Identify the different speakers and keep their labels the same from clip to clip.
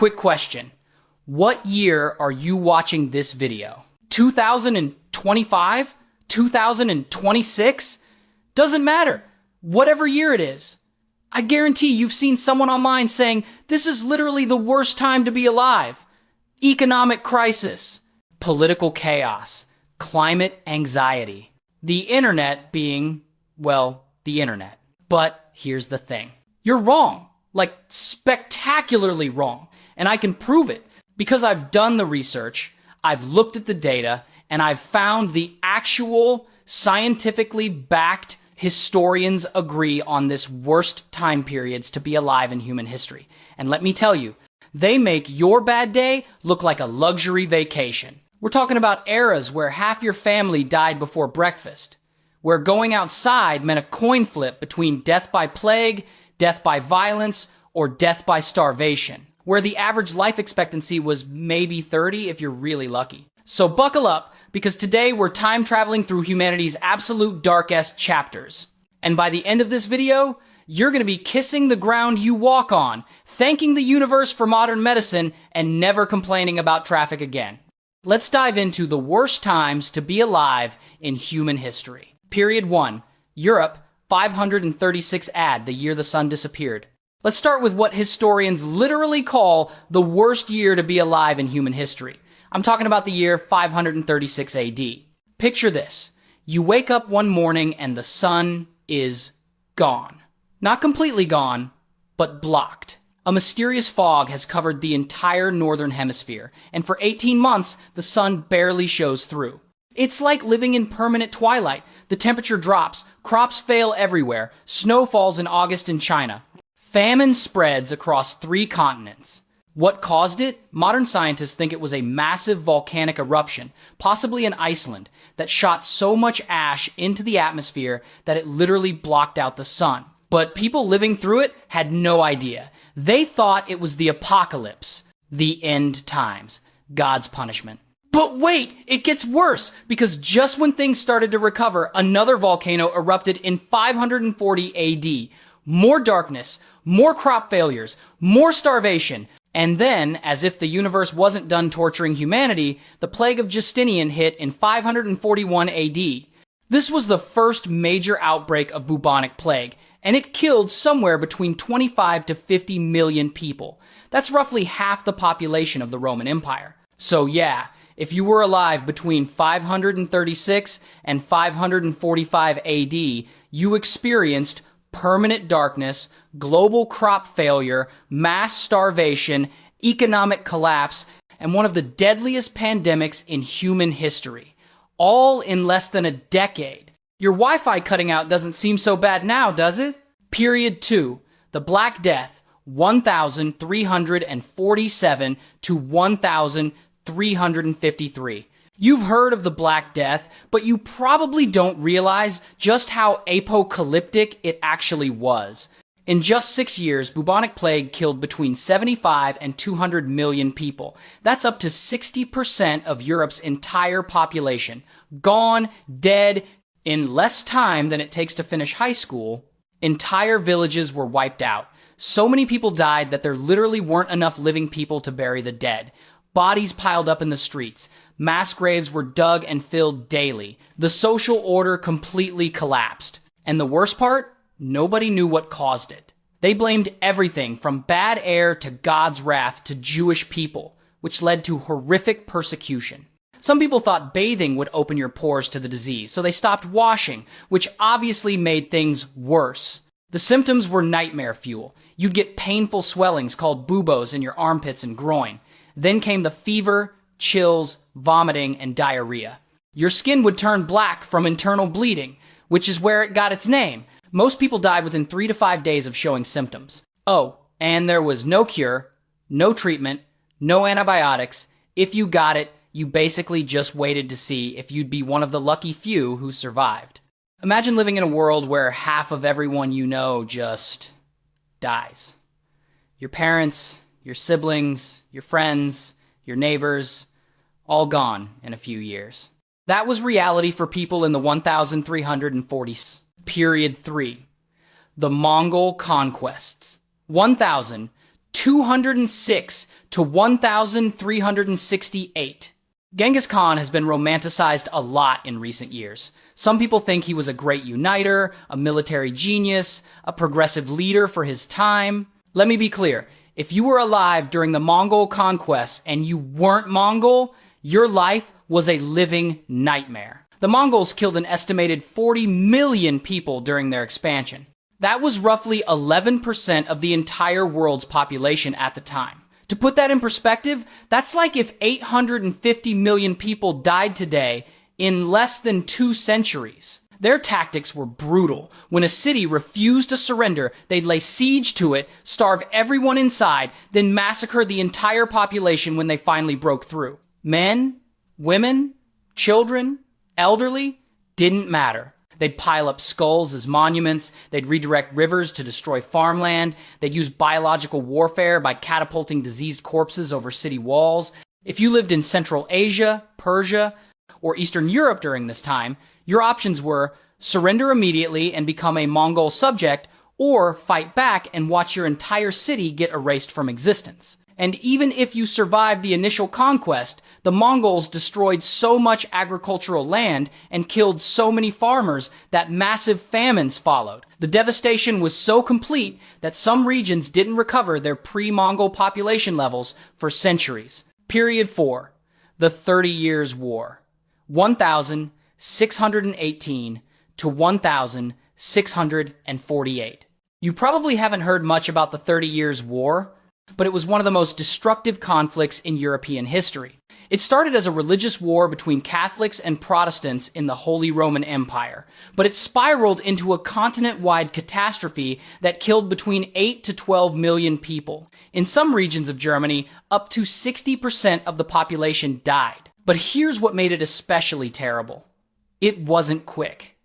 Speaker 1: quick question. What year are you watching this video? 2025? 2026? Doesn't matter. Whatever year it is. I guarantee you've seen someone online saying, this is literally the worst time to be alive. Economic crisis, political chaos, climate anxiety. The internet being, well, the internet. But here's the thing. You're wrong. Like, spectacularly wrong. And I can prove it because I've done the research, I've looked at the data, and I've found the actual scientifically backed historians agree on this worst time periods to be alive in human history. And let me tell you, they make your bad day look like a luxury vacation. We're talking about eras where half your family died before breakfast, where going outside meant a coin flip between death by plague, death by violence, or death by starvation, where the average life expectancy was maybe 30 if you're really lucky. So buckle up, because today we're time traveling through humanity's absolute darkest chapters. And by the end of this video, you're going to be kissing the ground you walk on, thanking the universe for modern medicine, and never complaining about traffic again. Let's dive into the worst times to be alive in human history. Period 1. Europe, 536 AD, the year the sun disappeared. Let's start with what historians literally call the worst year to be alive in human history. I'm talking about the year 536 AD. Picture this. You wake up one morning and the sun is gone. Not completely gone, but blocked. A mysterious fog has covered the entire northern hemisphere, and for 18 months, the sun barely shows through. It's like living in permanent twilight. The temperature drops, crops fail everywhere, snow falls in August in China. Famine spreads across 3 continents. What caused it? Modern scientists think it was a massive volcanic eruption, possibly in Iceland, that shot so much ash into the atmosphere that it literally blocked out the sun. But people living through it had no idea. They thought it was the apocalypse, the end times, God's punishment. But wait, it gets worse, because just when things started to recover, another volcano erupted in 540 AD. More darkness, more crop failures, more starvation. And then, as if the universe wasn't done torturing humanity, the Plague of Justinian hit in 541 AD. This was the first major outbreak of bubonic plague, and it killed somewhere between 25 to 50 million people. That's roughly half the population of the Roman Empire. So yeah, if you were alive between 536 and 545 AD, you experienced permanent darkness, global crop failure, mass starvation, economic collapse, and one of the deadliest pandemics in human history. All in less than a decade. Your Wi-Fi cutting out doesn't seem so bad now, does it? Period 2. The Black Death, 1,347 to 1,353. You've heard of the Black Death, but you probably don't realize just how apocalyptic it actually was. In just 6 years, bubonic plague killed between 75 and 200 million people. That's up to 60% of Europe's entire population. Gone, dead, in less time than it takes to finish high school. Entire villages were wiped out. So many people died that there literally weren't enough living people to bury the dead. Bodies piled up in the streets. Mass graves were dug and filled daily. The social order completely collapsed. And the worst part? Nobody knew what caused it. They blamed everything from bad air to God's wrath to Jewish people, which led to horrific persecution. Some people thought bathing would open your pores to the disease, so they stopped washing, which obviously made things worse. The symptoms were nightmare fuel. You'd get painful swellings called buboes in your armpits and groin. Then came the fever, chills, vomiting, and diarrhea. Your skin would turn black from internal bleeding, which is where it got its name. Most people died within 3 to 5 days of showing symptoms. Oh, and there was no cure, no treatment, no antibiotics. If you got it, you basically just waited to see if you'd be one of the lucky few who survived. Imagine living in a world where half of everyone you know just dies. Your parents, your siblings, your friends, your neighbors, all gone in a few years. That was reality for people in the 1340s. Period 3. The Mongol conquests. 1,206 to 1,368. Genghis Khan has been romanticized a lot in recent years. Some people think he was a great uniter, a military genius, a progressive leader for his time. Let me be clear. If you were alive during the Mongol conquest and you weren't Mongol, your life was a living nightmare. The Mongols killed an estimated 40 million people during their expansion. That was roughly 11% of the entire world's population at the time. To put that in perspective, that's like if 850 million people died today in less than 2 centuries. Their tactics were brutal. When a city refused to surrender, they'd lay siege to it, starve everyone inside, then massacre the entire population when they finally broke through. Men, women, children, elderly, didn't matter. They'd pile up skulls as monuments, they'd redirect rivers to destroy farmland, they'd use biological warfare by catapulting diseased corpses over city walls. If you lived in Central Asia, Persia, or Eastern Europe during this time, your options were surrender immediately and become a Mongol subject, or fight back and watch your entire city get erased from existence. And even if you survived the initial conquest, the Mongols destroyed so much agricultural land and killed so many farmers that massive famines followed. The devastation was so complete that some regions didn't recover their pre-Mongol population levels for centuries. Period 4. The 30 Years' War. 1,618 to 1,648. You probably haven't heard much about the 30 Years' War, but it was one of the most destructive conflicts in European history. It started as a religious war between Catholics and Protestants in the Holy Roman Empire, but it spiraled into a continent-wide catastrophe that killed between 8 to 12 million people. In some regions of Germany, up to 60% of the population died. But here's what made it especially terrible. It wasn't quick.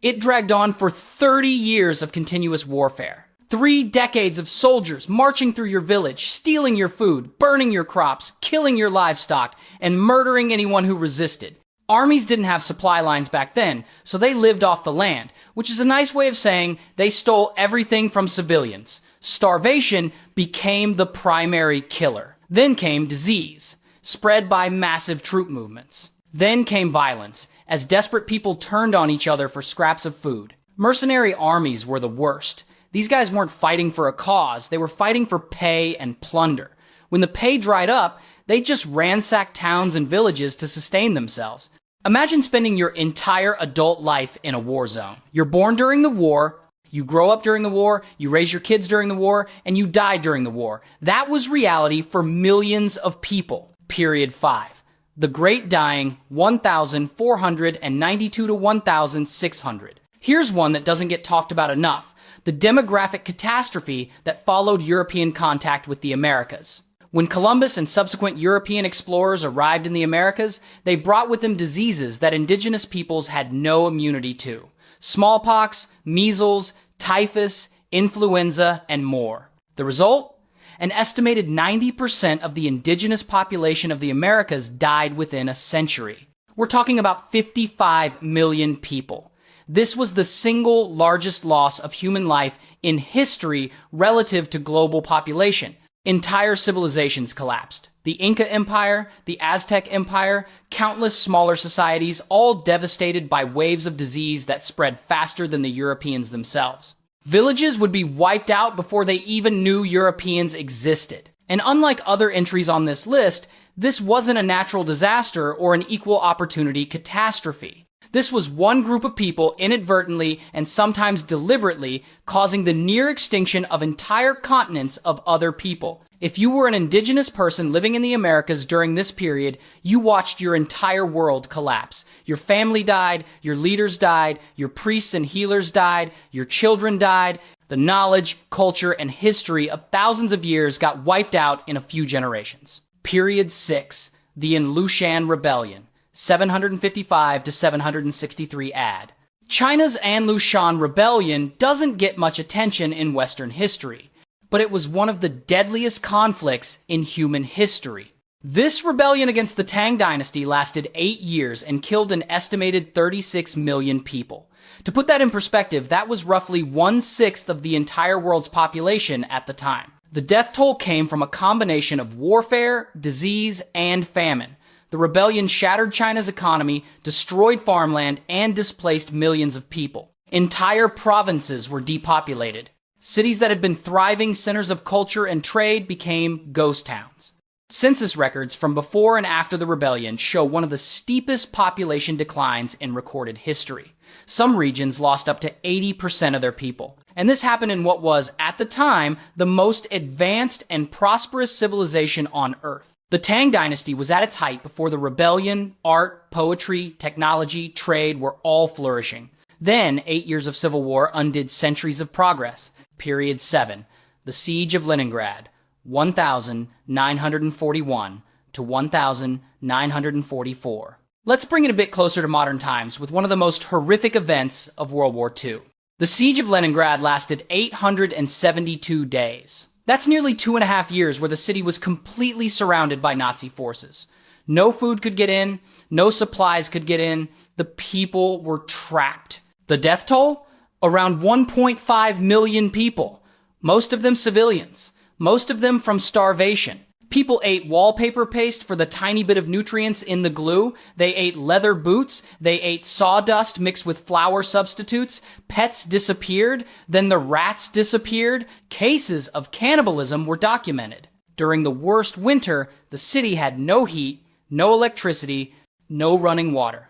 Speaker 1: It dragged on for 30 years of continuous warfare. 3 decades of soldiers marching through your village, stealing your food, burning your crops, killing your livestock, and murdering anyone who resisted. Armies didn't have supply lines back then, so they lived off the land, which is a nice way of saying they stole everything from civilians. Starvation became the primary killer. Then came disease, spread by massive troop movements. Then came violence, as desperate people turned on each other for scraps of food. Mercenary armies were the worst. These guys weren't fighting for a cause, they were fighting for pay and plunder. When the pay dried up, they just ransacked towns and villages to sustain themselves. Imagine spending your entire adult life in a war zone. You're born during the war, you grow up during the war, you raise your kids during the war, and you die during the war. That was reality for millions of people. Period 5. The Great Dying, 1,492 to 1,600. Here's one that doesn't get talked about enough. The demographic catastrophe that followed European contact with the Americas. When Columbus and subsequent European explorers arrived in the Americas, they brought with them diseases that indigenous peoples had no immunity to. Smallpox, measles, typhus, influenza, and more. The result? An estimated 90% of the indigenous population of the Americas died within a century. We're talking about 55 million people. This was the single largest loss of human life in history relative to global population. Entire civilizations collapsed. The Inca Empire, the Aztec Empire, countless smaller societies, all devastated by waves of disease that spread faster than the Europeans themselves. Villages would be wiped out before they even knew Europeans existed. And unlike other entries on this list, this wasn't a natural disaster or an equal opportunity catastrophe. This was one group of people inadvertently and sometimes deliberately causing the near extinction of entire continents of other people. If you were an indigenous person living in the Americas during this period, you watched your entire world collapse. Your family died, your leaders died, your priests and healers died, your children died. The knowledge, culture, and history of thousands of years got wiped out in a few generations. Period 6. The An-Lushan Rebellion. 755 to 763 AD. China's An-Lushan Rebellion doesn't get much attention in Western history, but it was one of the deadliest conflicts in human history. This rebellion against the Tang dynasty lasted 8 years and killed an estimated 36 million people. To put that in perspective, that was roughly 1/6 of the entire world's population at the time. The death toll came from a combination of warfare, disease, and famine. The rebellion shattered China's economy, destroyed farmland, and displaced millions of people. Entire provinces were depopulated. Cities that had been thriving centers of culture and trade became ghost towns. Census records from before and after the rebellion show one of the steepest population declines in recorded history. Some regions lost up to 80% of their people. And this happened in what was, at the time, the most advanced and prosperous civilization on Earth. The Tang Dynasty was at its height before the rebellion, art, poetry, technology, trade were all flourishing. Then, 8 years of civil war undid centuries of progress. Period 7. The Siege of Leningrad, 1941 to 1944. Let's bring it a bit closer to modern times with one of the most horrific events of World War II. The Siege of Leningrad lasted 872 days. That's nearly 2.5 years where the city was completely surrounded by Nazi forces. No food could get in, no supplies could get in, the people were trapped. The death toll? Around 1.5 million people. Most of them civilians. Most of them from starvation. People ate wallpaper paste for the tiny bit of nutrients in the glue. They ate leather boots. They ate sawdust mixed with flour substitutes. Pets disappeared. Then the rats disappeared. Cases of cannibalism were documented. During the worst winter, the city had no heat, no electricity, no running water.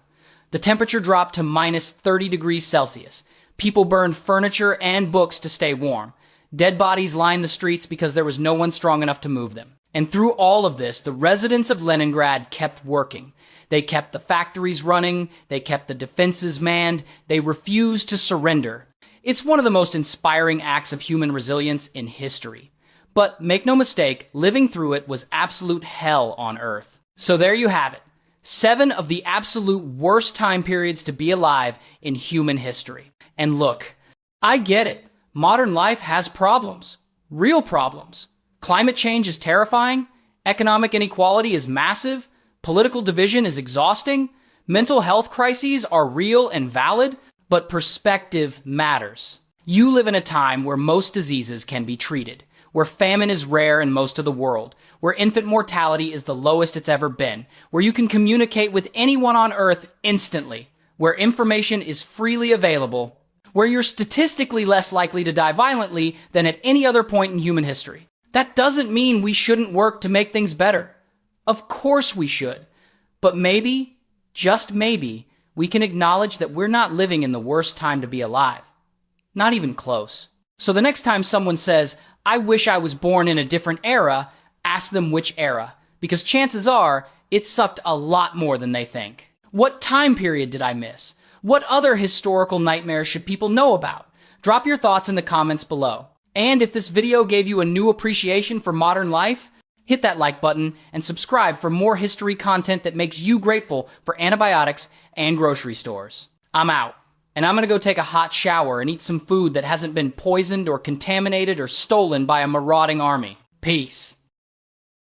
Speaker 1: The temperature dropped to minus 30 degrees Celsius. People burned furniture and books to stay warm. Dead bodies lined the streets because there was no one strong enough to move them. And through all of this, the residents of Leningrad kept working. They kept the factories running. They kept the defenses manned. They refused to surrender. It's one of the most inspiring acts of human resilience in history. But make no mistake, living through it was absolute hell on Earth. So there you have it. 7 of the absolute worst time periods to be alive in human history. And look, I get it. Modern life has problems. Real problems. Climate change is terrifying. Economic inequality is massive. Political division is exhausting. Mental health crises are real and valid, but perspective matters. You live in a time where most diseases can be treated, where famine is rare in most of the world, where infant mortality is the lowest it's ever been, where you can communicate with anyone on Earth instantly, where information is freely available, where you're statistically less likely to die violently than at any other point in human history. That doesn't mean we shouldn't work to make things better. Of course we should. But maybe, just maybe, we can acknowledge that we're not living in the worst time to be alive. Not even close. So the next time someone says, I wish I was born in a different era, ask them which era. Because chances are, it sucked a lot more than they think. What time period did I miss? What other historical nightmares should people know about? Drop your thoughts in the comments below. And if this video gave you a new appreciation for modern life, hit that like button and subscribe for more history content that makes you grateful for antibiotics and grocery stores. I'm out, and I'm gonna go take a hot shower and eat some food that hasn't been poisoned or contaminated or stolen by a marauding army. Peace.